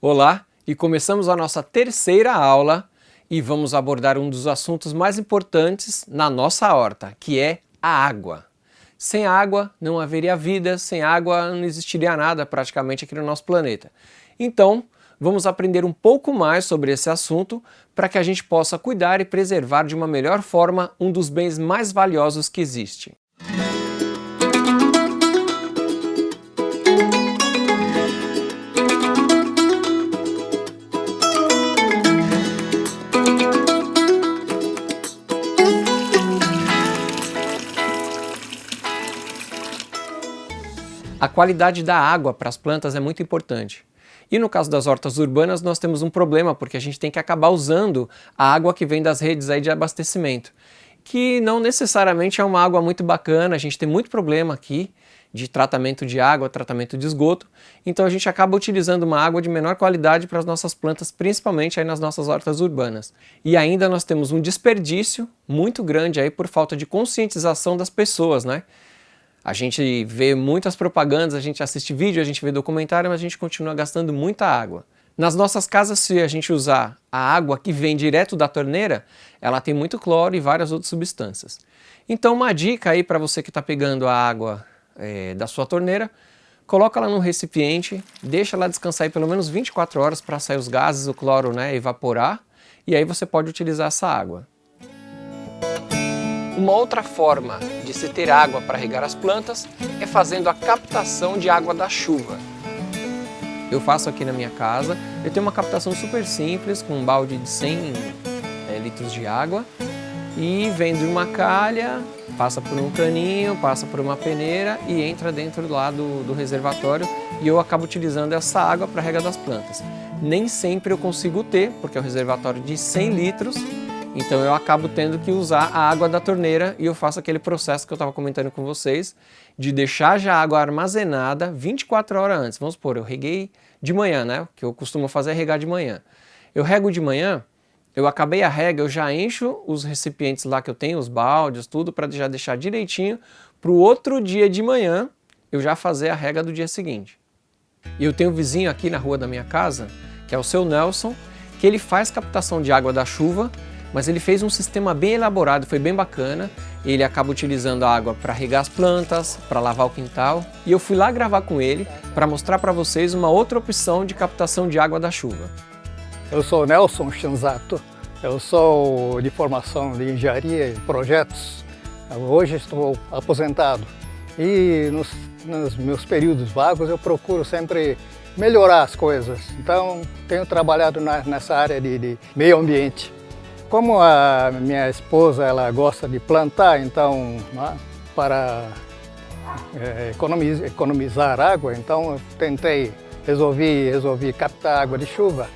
Olá, e começamos a nossa terceira aula e vamos abordar um dos assuntos mais importantes na nossa horta, que é a água. Sem água não haveria vida, sem água não existiria nada praticamente aqui no nosso planeta. Então, vamos aprender um pouco mais sobre esse assunto para que a gente possa cuidar e preservar de uma melhor forma um dos bens mais valiosos que existe. A qualidade da água para as plantas é muito importante. E no caso das hortas urbanas nós temos um problema, porque a gente tem que acabar usando a água que vem das redes aí de abastecimento, que não necessariamente é uma água muito bacana. A gente tem muito problema aqui de tratamento de água, tratamento de esgoto, então a gente acaba utilizando uma água de menor qualidade para as nossas plantas, principalmente aí nas nossas hortas urbanas. E ainda nós temos um desperdício muito grande aí por falta de conscientização das pessoas, né? A gente vê muitas propagandas, a gente assiste vídeo, a gente vê documentário, mas a gente continua gastando muita água. Nas nossas casas, se a gente usar a água que vem direto da torneira, ela tem muito cloro e várias outras substâncias. Então uma dica aí para você que está pegando a água da sua torneira, coloca ela num recipiente, deixa ela descansar aí pelo menos 24 horas para sair os gases, o cloro, né, evaporar, e aí você pode utilizar essa água. Uma outra forma de se ter água para regar as plantas é fazendo a captação de água da chuva. Eu faço aqui na minha casa, eu tenho uma captação super simples, com um balde de 100 litros de água, e vem de uma calha, passa por um caninho, passa por uma peneira e entra dentro lá do reservatório, e eu acabo utilizando essa água para regar das plantas. Nem sempre eu consigo ter, porque é um reservatório de 100 litros, então eu acabo tendo que usar a água da torneira e eu faço aquele processo que eu estava comentando com vocês, de deixar já a água armazenada 24 horas antes. Vamos supor, eu reguei de manhã, né? O que eu costumo fazer é regar de manhã. Eu rego de manhã, eu acabei a rega, eu já encho os recipientes lá que eu tenho, os baldes, tudo, para já deixar direitinho, para o outro dia de manhã eu já fazer a rega do dia seguinte. E eu tenho um vizinho aqui na rua da minha casa, que é o seu Nelson, que ele faz captação de água da chuva, mas ele fez um sistema bem elaborado, foi bem bacana. Ele acaba utilizando a água para regar as plantas, para lavar o quintal. E eu fui lá gravar com ele para mostrar para vocês uma outra opção de captação de água da chuva. Eu sou Nelson Shinzato, eu sou de formação de engenharia e projetos. Hoje estou aposentado e nos meus períodos vagos eu procuro sempre melhorar as coisas. Então tenho trabalhado nessa área de meio ambiente. Como a minha esposa ela gosta de plantar, então, né, para economizar água, então eu resolvi captar água de chuva.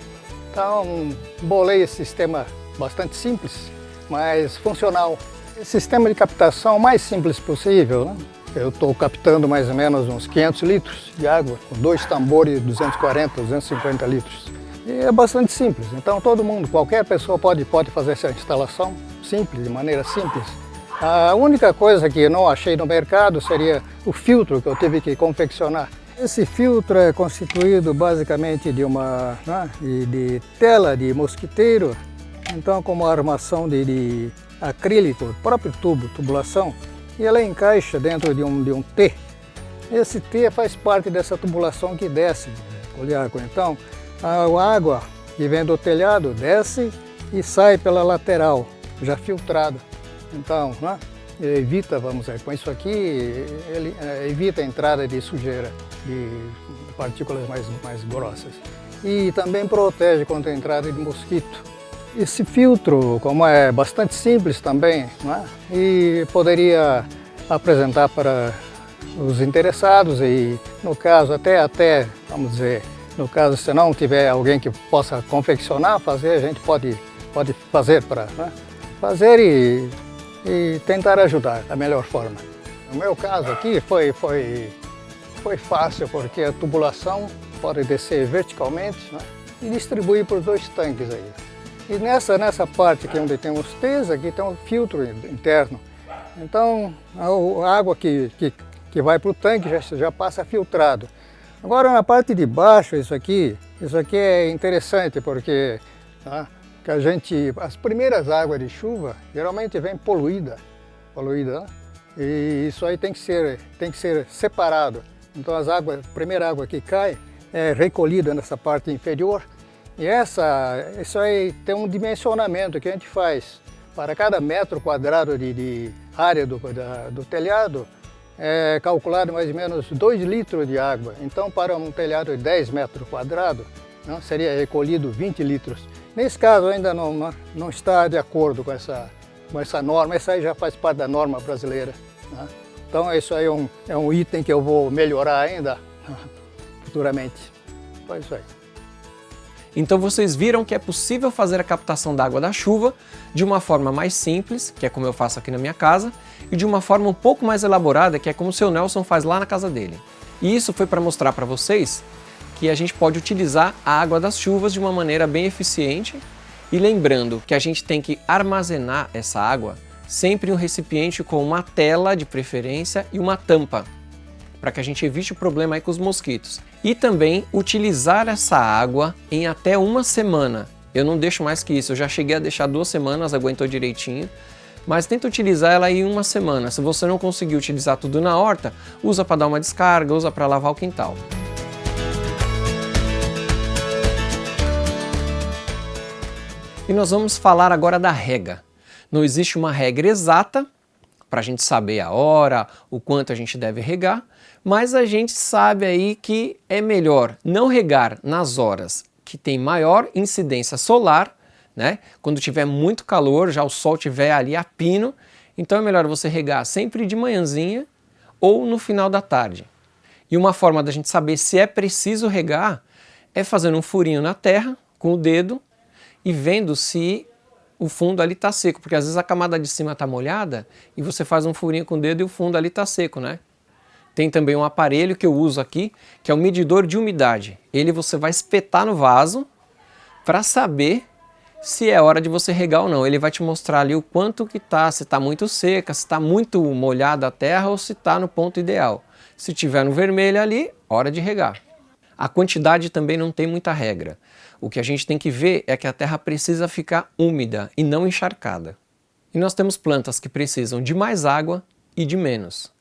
Então, bolei esse sistema bastante simples, mas funcional. Esse sistema de captação mais simples possível, né? Eu estou captando mais ou menos uns 500 litros de água, com 2 tambores de 240, 250 litros. E é bastante simples, então todo mundo, qualquer pessoa pode fazer essa instalação simples, de maneira simples. A única coisa que eu não achei no mercado seria o filtro que eu tive que confeccionar. Esse filtro é constituído basicamente de uma de tela de mosquiteiro, então com uma armação de acrílico, próprio tubulação, e ela encaixa dentro de um T. Esse T faz parte dessa tubulação que desce o água. Então, a água que vem do telhado desce e sai pela lateral, já filtrada. Então, né, evita, vamos dizer, com isso aqui, ele evita a entrada de sujeira, de partículas mais grossas. E também protege contra a entrada de mosquito. Esse filtro, como é bastante simples também, né, e poderia apresentar para os interessados e, no caso, até vamos dizer, no caso, se não tiver alguém que possa confeccionar, fazer, a gente pode fazer para fazer e tentar ajudar da melhor forma. No meu caso aqui foi fácil, porque a tubulação pode descer verticalmente, né, e distribuir por 2 tanques aí. E nessa parte aqui onde tem os T's, aqui tem um filtro interno. Então a água que vai para o tanque já passa filtrado. Agora na parte de baixo, isso aqui, Isso aqui é interessante porque tá, que as primeiras águas de chuva geralmente vêm poluída, né? E isso aí tem que ser separado. Então a primeira água que cai é recolhida nessa parte inferior e isso aí tem um dimensionamento que a gente faz. Para cada metro quadrado de área do telhado é calculado mais ou menos 2 litros de água. Então para um telhado de 10 metros quadrados seria recolhido 20 litros. Nesse caso ainda não está de acordo com essa norma, essa aí já faz parte da norma brasileira. Né? Então isso aí é um item que eu vou melhorar ainda futuramente. Então é isso aí. Então vocês viram que é possível fazer a captação da água da chuva de uma forma mais simples, que é como eu faço aqui na minha casa, e de uma forma um pouco mais elaborada, que é como o seu Nelson faz lá na casa dele. E isso foi para mostrar para vocês que a gente pode utilizar a água das chuvas de uma maneira bem eficiente, e lembrando que a gente tem que armazenar essa água sempre em um recipiente com uma tela de preferência e uma tampa, para que a gente evite o problema aí com os mosquitos. E também utilizar essa água em até 1 semana. Eu não deixo mais que isso, eu já cheguei a deixar 2 semanas, aguentou direitinho. Mas tenta utilizar ela aí em 1 semana. Se você não conseguir utilizar tudo na horta, usa para dar uma descarga, usa para lavar o quintal. E nós vamos falar agora da rega. Não existe uma regra exata para a gente saber a hora, o quanto a gente deve regar, mas a gente sabe aí que é melhor não regar nas horas que tem maior incidência solar, né? Quando tiver muito calor, já o sol estiver ali a pino, então é melhor você regar sempre de manhãzinha ou no final da tarde. E uma forma da gente saber se é preciso regar é fazendo um furinho na terra com o dedo e vendo se o fundo ali está seco, porque às vezes a camada de cima está molhada e você faz um furinho com o dedo e o fundo ali está seco, né? Tem também um aparelho que eu uso aqui, que é o medidor de umidade. Ele você vai espetar no vaso para saber se é hora de você regar ou não. Ele vai te mostrar ali o quanto que está, se está muito seca, se está muito molhada a terra ou se está no ponto ideal. Se tiver no vermelho ali, hora de regar. A quantidade também não tem muita regra. O que a gente tem que ver é que a terra precisa ficar úmida e não encharcada. E nós temos plantas que precisam de mais água e de menos.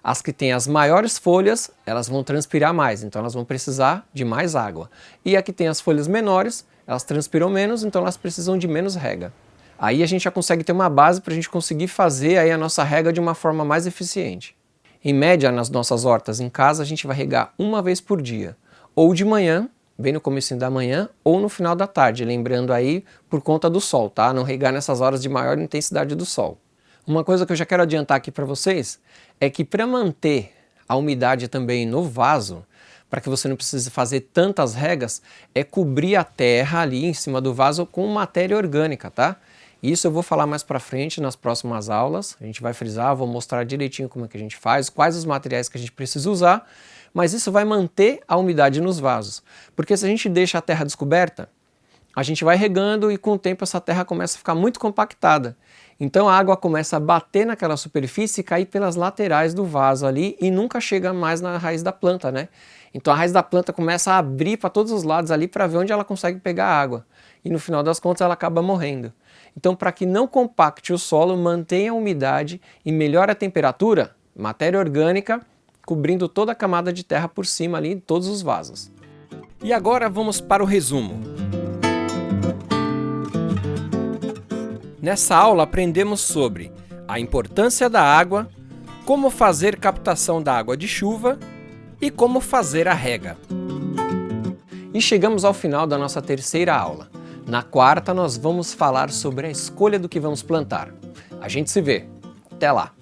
As que têm as maiores folhas, elas vão transpirar mais, então elas vão precisar de mais água. E a que tem as folhas menores, elas transpiram menos, então elas precisam de menos rega. Aí a gente já consegue ter uma base para a gente conseguir fazer aí a nossa rega de uma forma mais eficiente. Em média, nas nossas hortas em casa, a gente vai regar 1 vez por dia. Ou de manhã, bem no comecinho da manhã, ou no final da tarde, lembrando aí por conta do sol, tá? Não regar nessas horas de maior intensidade do sol. Uma coisa que eu já quero adiantar aqui para vocês é que para manter a umidade também no vaso, para que você não precise fazer tantas regas, é cobrir a terra ali em cima do vaso com matéria orgânica, tá? Isso eu vou falar mais para frente nas próximas aulas, a gente vai frisar, vou mostrar direitinho como é que a gente faz, quais os materiais que a gente precisa usar, mas isso vai manter a umidade nos vasos, porque se a gente deixa a terra descoberta, a gente vai regando e com o tempo essa terra começa a ficar muito compactada. Então a água começa a bater naquela superfície e cair pelas laterais do vaso ali e nunca chega mais na raiz da planta, né? Então a raiz da planta começa a abrir para todos os lados ali para ver onde ela consegue pegar água. E no final das contas ela acaba morrendo. Então para que não compacte o solo, mantenha a umidade e melhore a temperatura, matéria orgânica, cobrindo toda a camada de terra por cima ali em todos os vasos. E agora vamos para o resumo. Nessa aula aprendemos sobre a importância da água, como fazer captação da água de chuva e como fazer a rega. E chegamos ao final da nossa 3ª aula. Na 4ª nós vamos falar sobre a escolha do que vamos plantar. A gente se vê. Até lá!